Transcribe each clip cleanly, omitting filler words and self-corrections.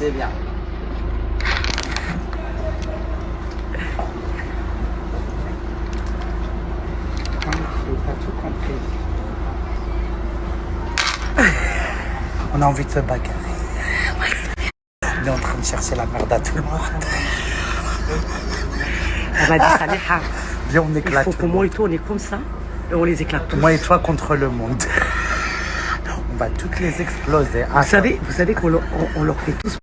C'est bien. J'ai pas tout compris. On a envie de se bagarrer. On est en train de chercher la merde à tout le monde. Elle m'a dit Saliha, Viens, on il éclate. faut que moi et toi on est comme ça et on les éclate tous. Moi et toi contre le monde. On va toutes les exploser. Vous savez qu'on on leur fait tous.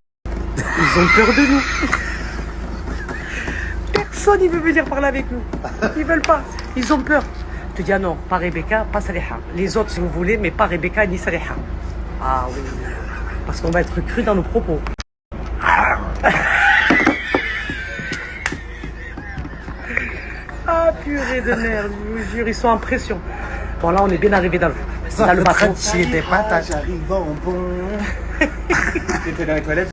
Ils ont peur de nous. Personne ne veut venir parler avec nous. Ils veulent pas. Ils ont peur. Je te dis ah non, pas Rebecca, pas Saliha. Les autres si vous voulez, mais pas Rebecca ni Saliha. Ah oui. Parce qu'on va être cru dans nos propos. Ah purée de merde, je vous jure, ils sont en pression. Bon là on est bien arrivé dans le bateau. Chier des patates. J'arrive en bon. T'étais dans les toilettes?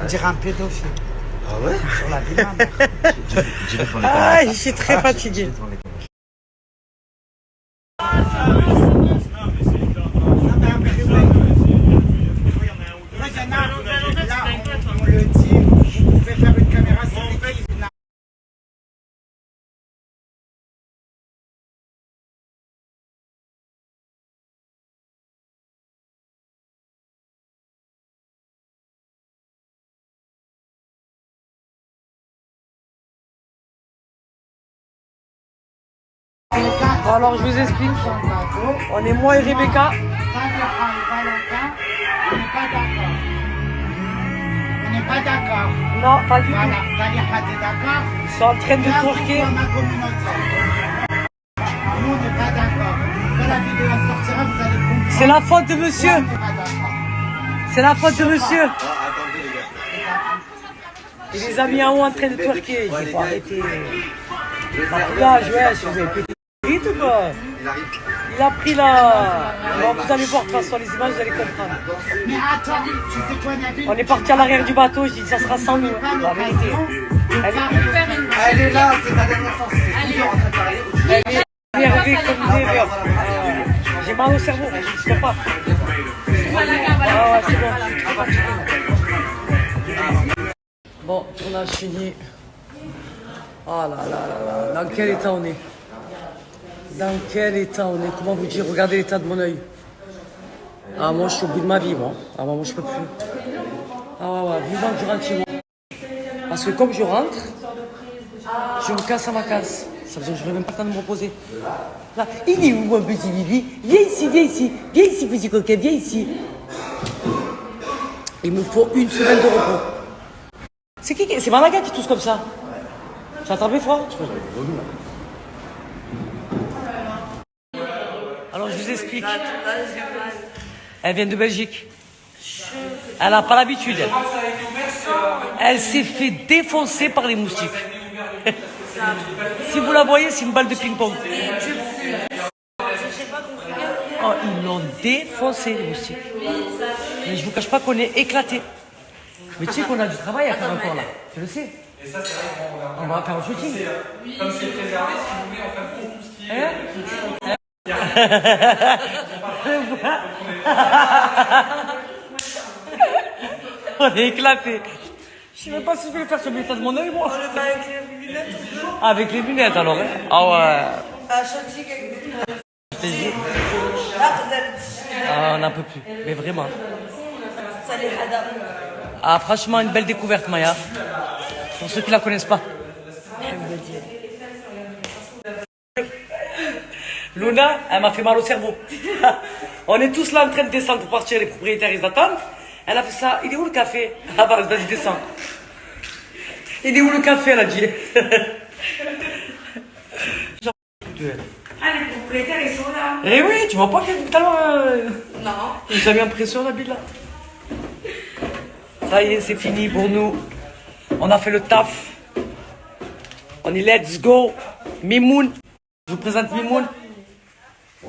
On dirait un pédophile. Ah ouais? Sur la vie de ma mère. Ah, je suis très fatiguée. On le dit, vous pouvez faire une caméra sur l'équipe. Bon, alors je vous explique. On est moi et Rebecca. On n'est pas d'accord. Non, pas du tout. Voilà, Saliha, t'es d'accord? Ils sont en train de tourquer. Dans ma communauté. Nous, on n'est pas d'accord. Quand la vidéo sortira, vous allez comprendre. C'est la faute de monsieur. On n'est pas d'accord. C'est la faute de monsieur. Ah, attendez les gars. Il les a mis en haut en train de twerker. Il faut arrêter. Là, je vous ai pété ou quoi? Il arrive. Il a pris la... Bon, vous allez voir de toute façon les images, vous allez comprendre. Mais attends, tu sais quoi, Nabil? On est parti à l'arrière du bateau, je dis ça sera sans nous. La vérité. Elle est là, c'est ta dernière chance. C'est toujours en train de parler. Elle est énervée comme une énerve. J'ai mal au cerveau, je peux pas. Ah ouais, c'est bon, je suis très fatigué. Bon, tournage fini. Oh là là là là, dans quel état on est? Dans quel état on est? Comment vous dire? Regardez l'état de mon œil. Ah, moi je suis au bout de ma vie, moi. Ah, moi je peux plus. Ah ouais, ouais, vivant que je rentre chez moi. Parce que comme je rentre, je me casse à ma casse. Ça veut dire que je n'aurai même pas le temps de me reposer. Là, il est où mon petit Bibi? Viens ici, viens ici. Viens ici, petit coquet, viens ici. Il me faut une semaine de repos. C'est qui? C'est Malaga qui tousse comme ça. Tu as attrapé froid? Alors je vous explique. Elle vient de Belgique. Elle n'a pas l'habitude. Elle s'est fait défoncer par les moustiques. Si vous la voyez, c'est une balle de ping-pong. Oh, ils l'ont défoncé les moustiques. Mais je vous cache pas qu'on est éclatés. Mais tu sais qu'on a du travail à faire encore là. Tu le sais. Et ça, c'est vrai qu'on On va faire un shooting. comme c'est préservé, si vous voulez, en fait, pour tout ce qui est. Hein? On est éclatés. Je sais même pas si je vais le faire sur l'état de mon œil, moi. On le fait avec les lunettes toujours. Avec les lunettes alors. Hein. Ah ouais. À Chantilly avec des lunettes. Je te jure. Là, vous allez... Ah, on n'en peut plus. Mais vraiment. Ça les radar. Ah, franchement, une belle découverte, Maya. Pour ceux qui la connaissent pas. Luna, elle m'a fait mal au cerveau. On est tous là en train de descendre pour partir, les propriétaires ils attendent. Elle a fait ça. Il est où le café? Ah bah vas-y descends. Il est où le café? Elle a dit. Ah, les propriétaires, ils sont là. Eh oui, tu vois pas que tout à l'heure Non. il nous a mis en pression la bille là. Ça y est, c'est fini pour nous. On a fait le taf. On est let's go. Mimoun. Je vous présente Mimoun.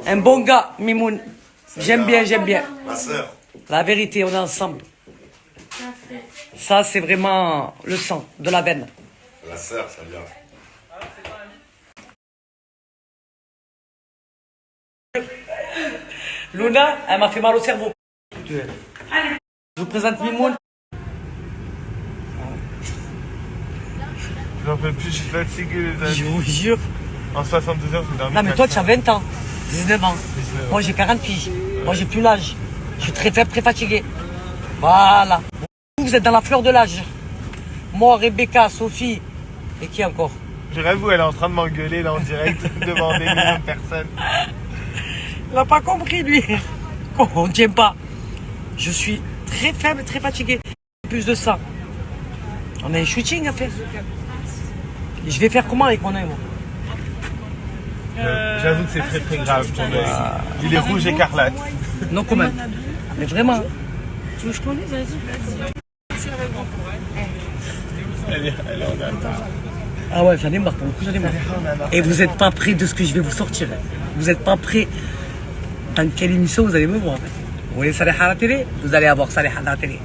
Un bon gars, Mimoun. J'aime bien, j'aime bien. Ma sœur. La vérité, on est ensemble. Ça, c'est vraiment le sang de la veine. La sœur, ça vient. Luna, elle m'a fait mal au cerveau. Je vous présente Mimoun. J'en peux plus, je suis fatigué les Je amis. vous jure. En 72 heures, j'ai dormi. Non, mais toi, 4 tu as 20 ans. 19 ans. 19 ans. Moi, j'ai 40 piges. Moi, j'ai plus l'âge. Je suis très faible, très fatigué. Voilà. Vous êtes dans la fleur de l'âge. Moi, Rebecca, Sophie. Et qui encore? Je rêve où elle est en train de m'engueuler là en direct devant des millions de personnes. Il n'a pas compris, lui. On ne tient pas. Je suis très faible, très fatigué. Plus de ça. On a un shooting à faire. Et je vais faire comment avec mon œil, moi? J'avoue que c'est très très grave ton œil. Il est rouge écarlate. Non, comment? Mais vraiment. Tu veux que je conduise? Vas-y. Elle est en attente. Ah ouais, j'en ai marre, pour le coup, j'en ai marre. Et vous n'êtes pas prêts de ce que je vais vous sortir. Vous n'êtes pas prêts. Dans quelle émission vous allez me voir? Vous voulez Saleh à la télé? Vous allez avoir Saleh à la télé.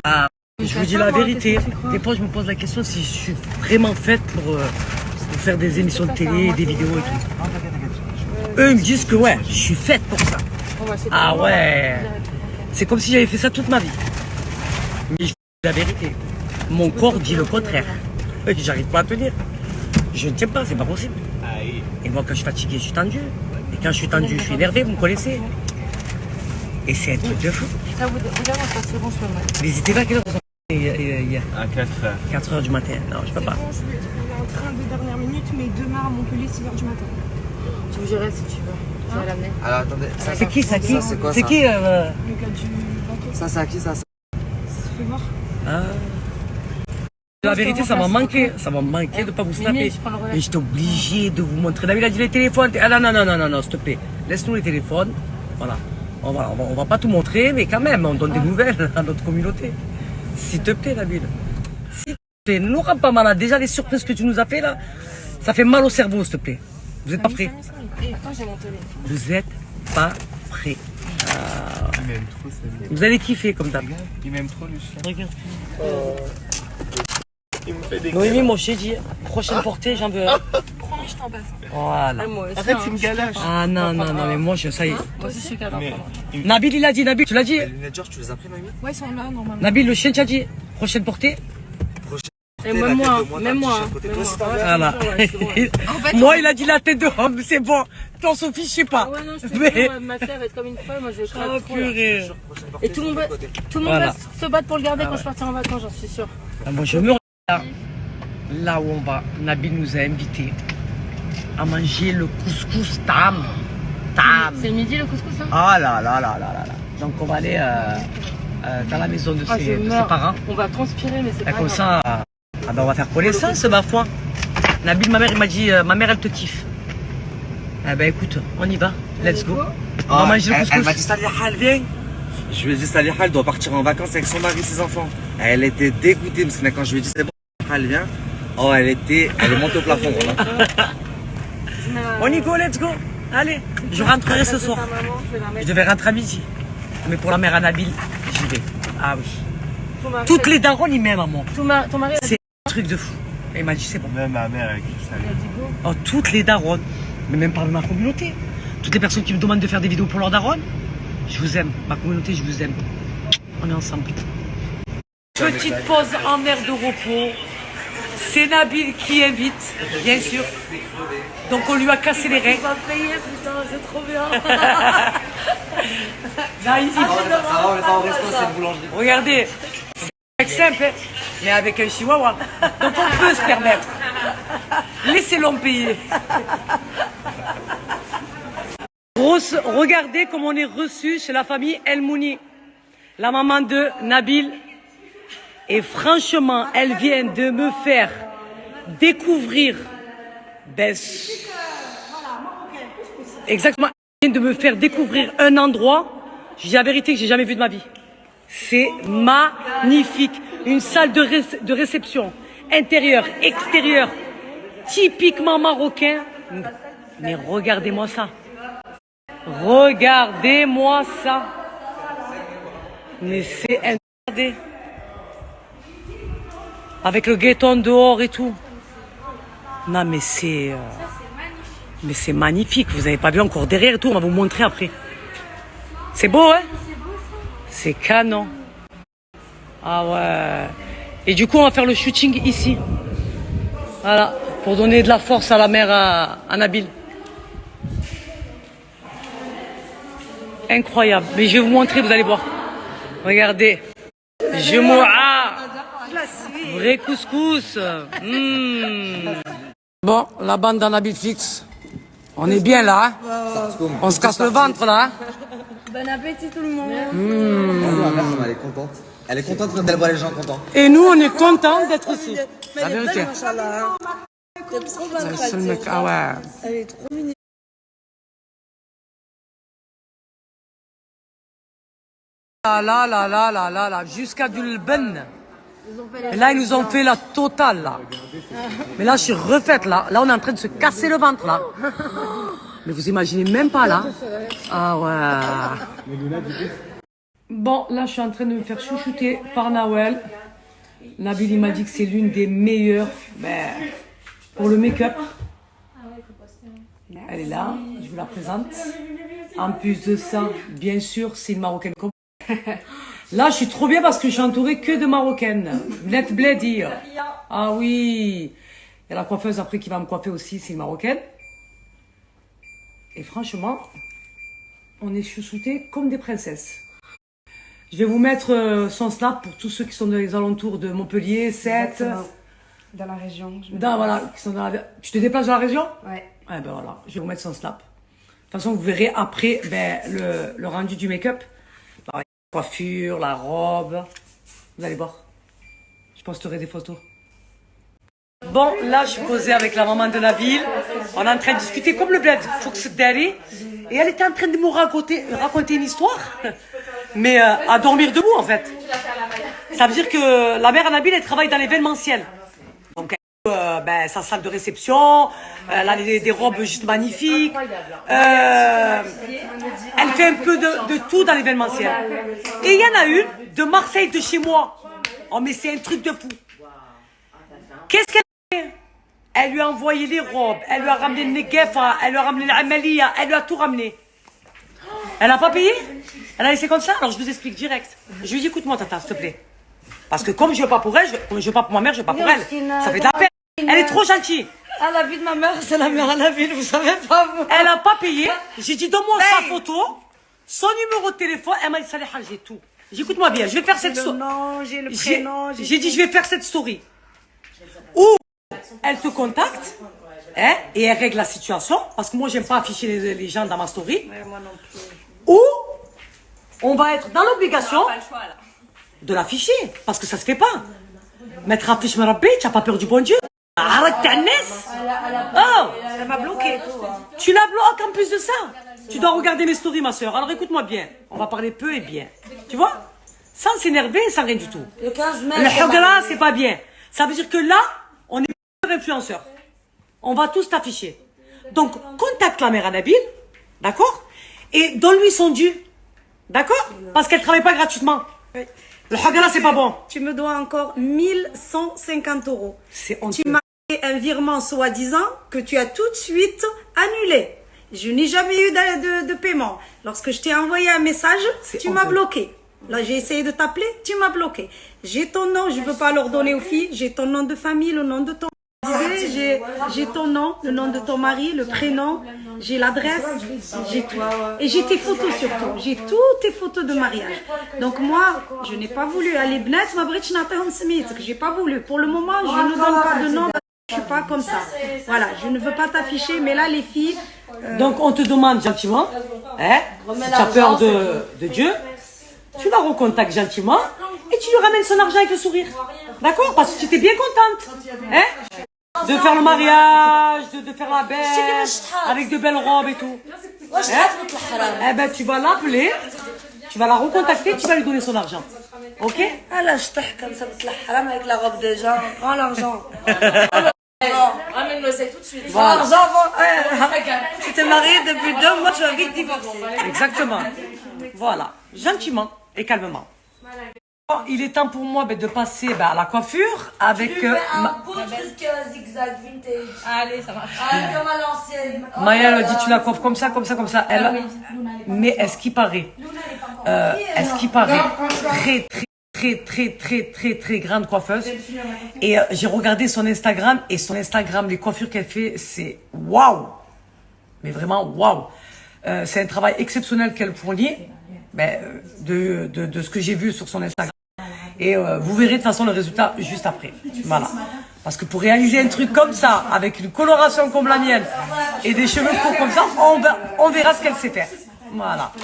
Ah, je vous dis la vérité. Des fois, je me pose la question si je suis vraiment faite pour faire des émissions de télé, des vidéos et tout. Eux, ils me disent que ouais, je suis faite pour ça. Ah ouais. C'est comme si j'avais fait ça toute ma vie. Mais je vous dis la vérité. Mon corps dit le contraire. J'arrive pas à tenir. Je ne tiens pas, c'est pas possible. Et moi, quand je suis fatigué, je suis tendu. Et quand je suis tendu, je suis énervé, vous me connaissez. Et c'est un truc de fou. Ça vous regarde, on passe bon chemin. N'hésitez pas à quelle heure vous sortez hier? À 4 heures. 4 heures du matin. Non, je peux pas. Bon, je vais en train de dernière minute, mais demain à Montpellier, 6h du matin. Tu me géreras si tu veux. Je vais l'amener. Alors attendez, ça, C'est qui, ça qui? c'est quoi, C'est ça qui Le gars du bateau. ça c'est à qui ça? Fais voir. Ah. La vérité, ça m'a manqué. Ça m'a manqué de ne pas vous snapper. je prends le relais. Et j'étais obligé de vous montrer. David a dit les téléphones. Ah non, non, non, non, non, non, s'il te plaît. Laisse-nous les téléphones. Voilà. On va pas tout montrer, mais quand même, on donne des nouvelles à notre communauté. S'il te plaît, David. S'il te plaît, ne nous rends pas malade. Déjà, les surprises que tu nous as fait là, ça fait mal au cerveau, s'il te plaît. Vous êtes pas prêts? Et quand j'ai mon téléphone. Vous êtes pas prêts. Il m'aime trop Samuel. Vous allez kiffer comme d'hab. Il m'aime trop le chien. Regarde. Il me fait des Noémie, moi, je t'ai dit, prochaine portée, j'en veux un. Promis, je t'en passe. Voilà. Moi aussi. En fait, c'est une galache. Ah non, non, non, mais moi, ça y est. Moi aussi, je suis capable. Mais Nabil, il a dit, Nabil, tu l'as dit? Les lunettes George, tu les as pris, Noémie? Ouais, ils sont là, normalement. Nabil, le chien, tu as dit, prochaine portée? Et même moi, même moi. Voilà. Moi, il a dit la tête de homme, c'est bon. Toi, Sophie, je sais pas. Ouais, non, je te Mais- dis, ma fille va être comme une folle, moi je vais Oh, purée. Et tout le monde va, Voilà. va se battre pour le garder quand je partirai en vacances, j'en suis sûre. Ah, moi, je me regarde. Là où on va, Nabil nous a invités à manger le couscous tam. Tam. C'est le midi le couscous hein? Ah là là là là là là. Donc, on va aller dans la maison de Ah, je ses meurs. parents. On va transpirer, mais c'est Et pas comme grave. ça, ah ben on va faire connaissance, ma foi. Nabil, ma mère, il m'a dit, ma mère, elle te kiffe. Eh ben écoute, on y va. Let's go. On va manger le Elle m'a couscous. dit Saliha, elle vient. Je lui ai dit Saliha, elle doit partir en vacances avec son mari et ses enfants. Elle était dégoûtée parce que quand je lui ai dit c'est bon, elle vient. Oh, elle est montée au plafond. Voilà. On y go, let's go. Allez, je rentrerai ce soir. Ta maman, je vais la Je mettre. devais rentrer à midi. Mais pour la mère à Nabil, j'y vais. Ah oui. Ton mari, Toutes les darons, ils m'aiment, maman. ton mari a dit C'est un truc de fou. Et il m'a dit, c'est bon. même ma mère, elle kiffe ça. go. Oh, toutes les darons, mais même par ma communauté. Toutes les personnes qui me demandent de faire des vidéos pour leur daronne, je vous aime. Ma communauté, je vous aime. On est ensemble. Petite pause en aire de repos. C'est Nabil qui invite, bien sûr. Donc on lui a cassé les reins. On va payer, putain, c'est trop bien. Là, ici. Ça va, on est pas en resto, c'est une boulangerie. Regardez, c'est simple, hein, mais avec un chihuahua. Donc on peut se permettre. Laissez-le payer. Regardez comme on est reçu chez la famille El Mouni, la maman de Nabil. Et franchement, elle vient de me faire découvrir. Exactement, elle vient de me faire découvrir un endroit. Je dis la vérité que j'ai jamais vu de ma vie. C'est magnifique. Une salle de réception, intérieure, extérieure, typiquement marocain. Mais regardez-moi ça. Regardez-moi ça. Mais c'est regardez. Avec le ghetto dehors et tout. Non mais c'est magnifique. Vous avez pas vu encore derrière et tout. On va vous montrer après. C'est beau, hein? C'est canon. Ah ouais. Et du coup, on va faire le shooting ici. Voilà. Pour donner de la force à la mère à Nabil. Incroyable. Mais je vais vous montrer, vous allez voir. Regardez. Je mourra. Vrai couscous. Bon, la bande dans Nabil fixe. On est bien là. Hein? On se casse le ventre là. Hein? Bon appétit tout le monde. Elle est contente. Elle est contente quand elle voit les gens contents. Et nous, on est contents d'être ici. La vérité. C'est le mec, ah ouais. Elle est trop mignonne. Là, jusqu'à Dulben. Et là, ils nous ont fait la totale, là. Mais là, je suis refaite, là. Là, on est en train de se casser le ventre, là. Mais vous imaginez même pas, là. Ah ouais. Bon, là, je suis en train de me faire chouchouter par Nawel. Nabil, il m'a dit que c'est l'une des meilleures pour le make-up. Elle est là, je vous la présente. En plus de ça, bien sûr, c'est une Marocaine. Là, je suis trop bien parce que je suis entourée que de Marocaines. Let Blady. Ah oui. Il y a la coiffeuse après qui va me coiffer aussi, c'est une Marocaine. Et franchement, on est chouchoutés comme des princesses. Je vais vous mettre son snap pour tous ceux qui sont dans les alentours de Montpellier, Sète. Dans la région. Voilà, qui sont dans la... Tu te déplaces dans la région? Ouais. Ouais, ben voilà, je vais vous mettre son snap. De toute façon, vous verrez après le rendu du make-up. La coiffure, la robe. Vous allez voir. Je posterai des photos. Bon, là, je suis posée avec la maman de Nabil. On est en train de discuter comme le bled. Fox Dari. Et elle était en train de me raconter une histoire. Mais à dormir debout, en fait. Ça veut dire que la mère à Nabil, elle travaille dans l'événementiel. Donc, sa salle de réception, elle a des robes juste magnifiques. Elle fait un peu de tout dans l'événementiel. Et il y en a une de Marseille, de chez moi. Oh, mais c'est un truc de fou. Qu'est-ce qu'elle a fait? Elle lui a envoyé les robes, elle lui a ramené le Negefa, elle lui a ramené l'Amalia, elle lui a tout ramené. Elle n'a pas payé? Elle a laissé comme ça? Alors je vous explique direct. Je lui dis, écoute-moi, tata, s'il te plaît. Parce que comme je veux pas pour elle, comme je veux pas pour ma mère, je veux pas pour elle. Ça fait de la peine. Elle est trop gentille. Ah, la vie de ma mère, c'est la mère à la ville, vous savez pas, vous. Elle a pas payé. J'ai dit, donne-moi sa photo, son numéro de téléphone. Elle m'a dit, Saliha, j'ai tout. J'ai dit, écoute-moi bien, je vais faire cette story. J'ai le prénom, j'ai dit, je vais faire cette story. Où elle te contacte, hein, et elle règle la situation. Parce que moi, j'aime pas afficher les gens dans ma story. Ouais, moi non plus. Ou on va être dans l'obligation de l'afficher. Parce que ça se fait pas. Mettre affiche Marabé, tu n'as pas peur du bon Dieu. Arrête ta naisse. Oh, Elle m'a bloqué. tu la bloques en plus de ça. Tu dois regarder mes stories, ma soeur. Alors écoute-moi bien. On va parler peu et bien. Tu vois? Sans s'énerver, sans rien du tout. Le 15 mai. Le hogla, c'est pas bien. Ça veut dire que là, on est influenceurs. On va tous t'afficher. Donc, contacte la mère à Nabil, d'accord? Et donne-lui son dû, d'accord? Parce qu'elle travaille pas gratuitement. Oui. Le hogla, c'est pas bon. Tu me dois encore 1150 €. C'est honteux. Tu m'as fait un virement soi-disant que tu as tout de suite annulé. Je n'ai jamais eu de paiement. Lorsque je t'ai envoyé un message, tu m'as bloqué. Là, j'ai essayé de t'appeler, tu m'as bloqué. J'ai ton nom, je ne veux pas leur donner aux filles. J'ai ton nom de famille, le nom de ton bébé, j'ai ton nom, le nom de ton mari, le prénom, j'ai l'adresse, j'ai tout. Et j'ai tes photos surtout. J'ai toutes tes photos de mariage. Donc moi, je n'ai pas voulu aller bnet, ma britch n'attend Smith, que j'ai pas voulu. Pour le moment, je ne donne pas de nom. Je suis pas comme ça. Voilà, je ne veux pas t'afficher, mais là, les filles. Donc, on te demande gentiment, hein, si tu as peur de Dieu, tu la recontactes gentiment et tu lui ramènes son argent avec le sourire. D'accord? Parce que tu étais bien contente. Hein? De faire le mariage, de faire la belle, avec de belles robes et tout. Hein? Eh ben, tu vas l'appeler, tu vas la recontacter, tu vas lui donner son argent. Ok? Ah là, je t'ai comme ça, avec la robe des gens, rends l'argent. le sait tout de suite. Voilà. Tu t'es marié depuis 2 mois, j'ai envie de divorcer. Exactement. Voilà. Gentiment et calmement. Bon, il est temps pour moi de passer à la coiffure avec beau truc zigzag vintage. Allez, ça marche. Comme à l'ancienne. Maya, elle dit tu la coiffes comme ça, comme ça, comme ça. Elle, mais est-ce qu'il paraît très grande coiffeuse. Et j'ai regardé son Instagram et son Instagram, les coiffures qu'elle fait, c'est waouh. Mais vraiment waouh. C'est un travail exceptionnel qu'elle fournit de ce que j'ai vu sur son Instagram. Et vous verrez de toute façon le résultat juste après. Voilà. Parce que pour réaliser un truc comme ça, avec une coloration comme la mienne et des cheveux courts comme ça, on verra ce qu'elle sait faire. Voilà.